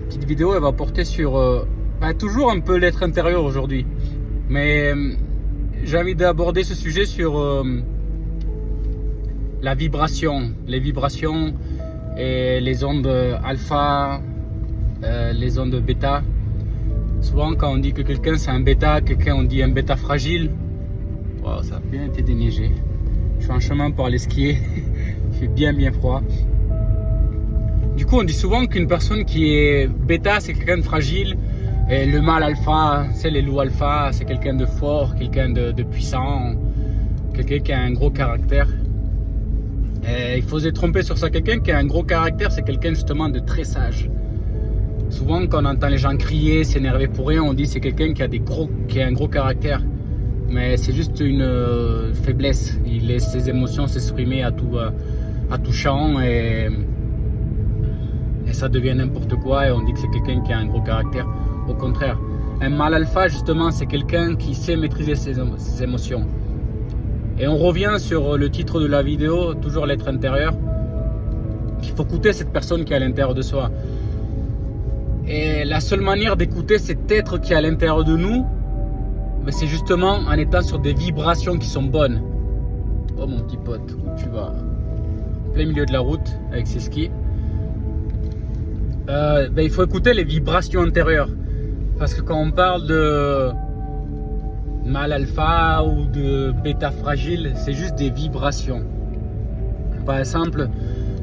petite vidéo, elle va porter sur toujours un peu l'être intérieur aujourd'hui. Mais j'ai envie d'aborder ce sujet sur la vibration, les vibrations et les ondes alpha, les ondes bêta. Souvent quand on dit que quelqu'un c'est un bêta, quelqu'un on dit un bêta fragile. Wow, ça a bien été déneigé. Je suis en chemin pour aller skier. Il fait bien froid. Du coup on dit souvent qu'une personne qui est bêta c'est quelqu'un de fragile. Et le mâle alpha, c'est les loups alpha, c'est quelqu'un de fort, quelqu'un de puissant, quelqu'un qui a un gros caractère. Et il faut se tromper sur ça. Quelqu'un qui a un gros caractère, c'est quelqu'un justement de très sage. Souvent, quand on entend les gens crier, s'énerver pour rien, on dit c'est quelqu'un qui a un gros caractère. Mais c'est juste une faiblesse. Il laisse ses émotions s'exprimer à tout champ et ça devient n'importe quoi. Et on dit que c'est quelqu'un qui a un gros caractère. Au contraire, un mâle alpha, justement, c'est quelqu'un qui sait maîtriser ses émotions. Et on revient sur le titre de la vidéo, toujours l'être intérieur. Il faut écouter cette personne qui est à l'intérieur de soi. Et la seule manière d'écouter cet être qui est à l'intérieur de nous, c'est justement en étant sur des vibrations qui sont bonnes. Oh mon petit pote, où tu vas? En plein milieu de la route avec ses skis. Il faut écouter les vibrations intérieures. Parce que quand on parle de mâle alpha ou de bêta fragile, c'est juste des vibrations. Par exemple,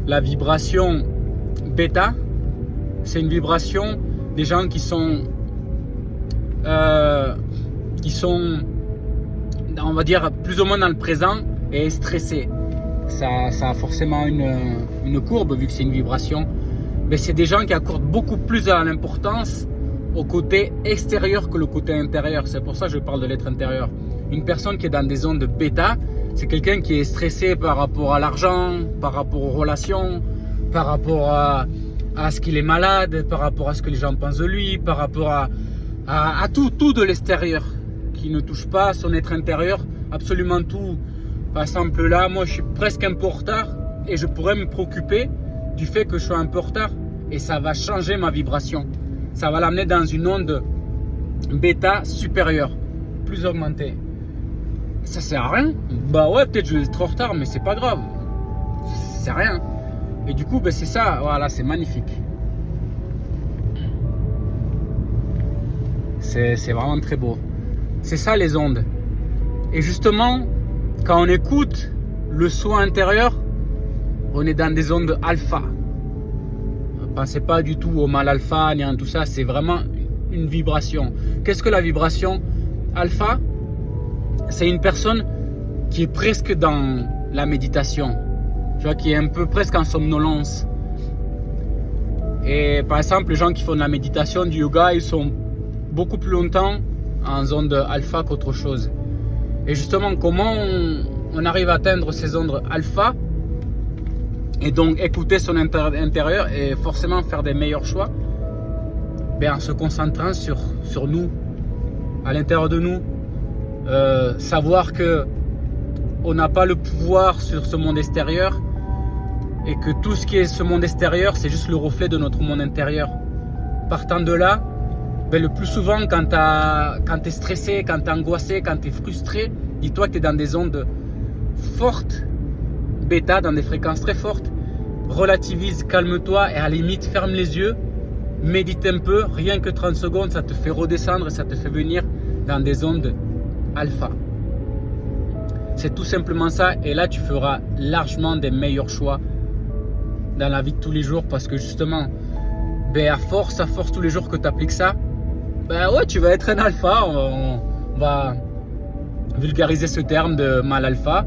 la vibration bêta, c'est une vibration des gens qui sont, on va dire, plus ou moins dans le présent et stressés. Ça a forcément une courbe vu que c'est une vibration. Mais c'est des gens qui accordent beaucoup plus à l'importance au côté extérieur que le côté intérieur. C'est pour ça que je parle de l'être intérieur. Une personne qui est dans des ondes de bêta, c'est quelqu'un qui est stressé par rapport à l'argent, par rapport aux relations, par rapport à ce qu'il est malade, par rapport à ce que les gens pensent de lui, par rapport à tout de l'extérieur qui ne touche pas son être intérieur, absolument tout. Par exemple là, moi je suis presque un peu en retard et je pourrais me préoccuper du fait que je sois un peu en retard et ça va changer ma vibration. Ça va l'amener dans une onde bêta supérieure, plus augmentée. Ça sert à rien. Bah ouais, peut-être je vais être trop en retard, mais c'est pas grave. C'est rien. Et du coup, c'est ça. Voilà, c'est magnifique. C'est vraiment très beau. C'est ça les ondes. Et justement, quand on écoute le son intérieur, on est dans des ondes alpha. Ne pensez pas du tout au mâle alpha ni en tout ça, c'est vraiment une vibration. Qu'est-ce que la vibration alpha? C'est une personne qui est presque dans la méditation, tu vois, qui est un peu presque en somnolence. Et par exemple, les gens qui font de la méditation, du yoga, ils sont beaucoup plus longtemps en zone alpha qu'autre chose. Et justement, comment on arrive à atteindre ces ondes alpha? Et donc écouter son intérieur et forcément faire des meilleurs choix, en se concentrant sur nous, à l'intérieur de nous. Savoir que on n'a pas le pouvoir sur ce monde extérieur et que tout ce qui est ce monde extérieur, c'est juste le reflet de notre monde intérieur. Partant de là, le plus souvent quand tu es stressé, quand tu es angoissé, quand tu es frustré, dis-toi que tu es dans des ondes fortes, bêta, dans des fréquences très fortes. Relativise, calme-toi et à la limite ferme les yeux, médite un peu, rien que 30 secondes, ça te fait redescendre et ça te fait venir dans des ondes alpha. C'est tout simplement ça, et là tu feras largement des meilleurs choix dans la vie de tous les jours, parce que justement, à force tous les jours que tu appliques ça, ouais, tu vas être un alpha. On va vulgariser ce terme de mâle alpha.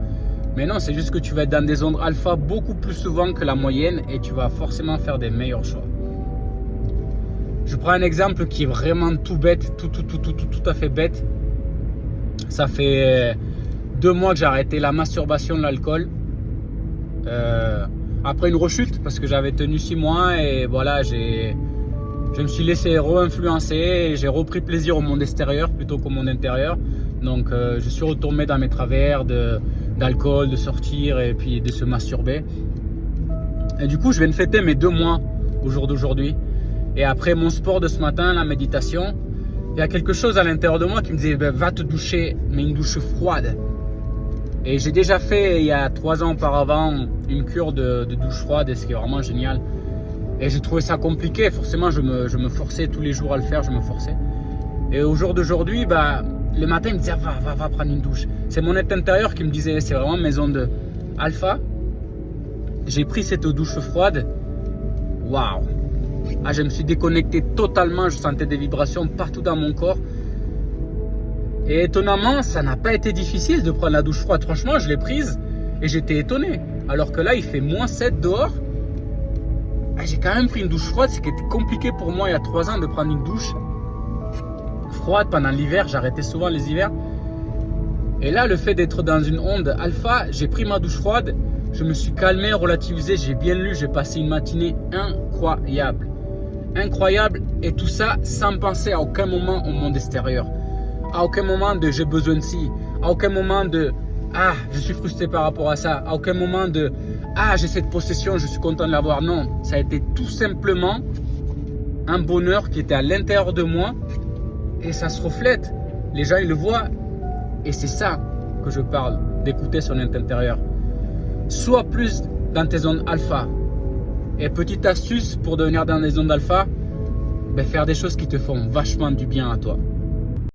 Mais non, c'est juste que tu vas être dans des ondes alpha beaucoup plus souvent que la moyenne et tu vas forcément faire des meilleurs choix. Je prends un exemple qui est vraiment tout bête, tout à fait bête. Ça fait 2 mois que j'ai arrêté la masturbation, de l'alcool. Après une rechute, parce que j'avais tenu 6 mois et voilà, je me suis laissé re-influencer et j'ai repris plaisir au monde extérieur plutôt qu'au monde intérieur. Donc je suis retourné dans mes travers d'alcool, de sortir et puis de se masturber. Et du coup, je viens de fêter mes 2 mois au jour d'aujourd'hui. Et après mon sport de ce matin, la méditation, il y a quelque chose à l'intérieur de moi qui me disait va te doucher, mais une douche froide. Et j'ai déjà fait il y a 3 ans auparavant une cure de douche froide, et ce qui est vraiment génial. Et j'ai trouvé ça compliqué, forcément je me forçais tous les jours à le faire, je me forçais. Et au jour d'aujourd'hui, le matin il me disait va prendre une douche. C'est mon être intérieur qui me disait, c'est vraiment mes ondes alpha. J'ai pris cette douche froide, waouh! Je me suis déconnecté totalement, je sentais des vibrations partout dans mon corps. Et étonnamment, ça n'a pas été difficile de prendre la douche froide. Franchement, je l'ai prise et j'étais étonné. Alors que là, il fait -7 dehors. J'ai quand même pris une douche froide. C'était compliqué pour moi il y a 3 ans de prendre une douche froide pendant l'hiver. J'arrêtais souvent les hivers. Et là, le fait d'être dans une onde alpha, j'ai pris ma douche froide. Je me suis calmé, relativisé. J'ai bien lu. J'ai passé une matinée incroyable. Incroyable. Et tout ça sans penser à aucun moment au monde extérieur. À aucun moment de j'ai besoin de ci, à aucun moment de je suis frustré par rapport à ça, à aucun moment de j'ai cette possession, je suis content de l'avoir. Non, ça a été tout simplement un bonheur qui était à l'intérieur de moi et ça se reflète. Les gens ils le voient et c'est ça que je parle, d'écouter son intérieur. Sois plus dans tes zones alpha. Et petite astuce pour devenir dans les zones alpha, faire des choses qui te font vachement du bien à toi.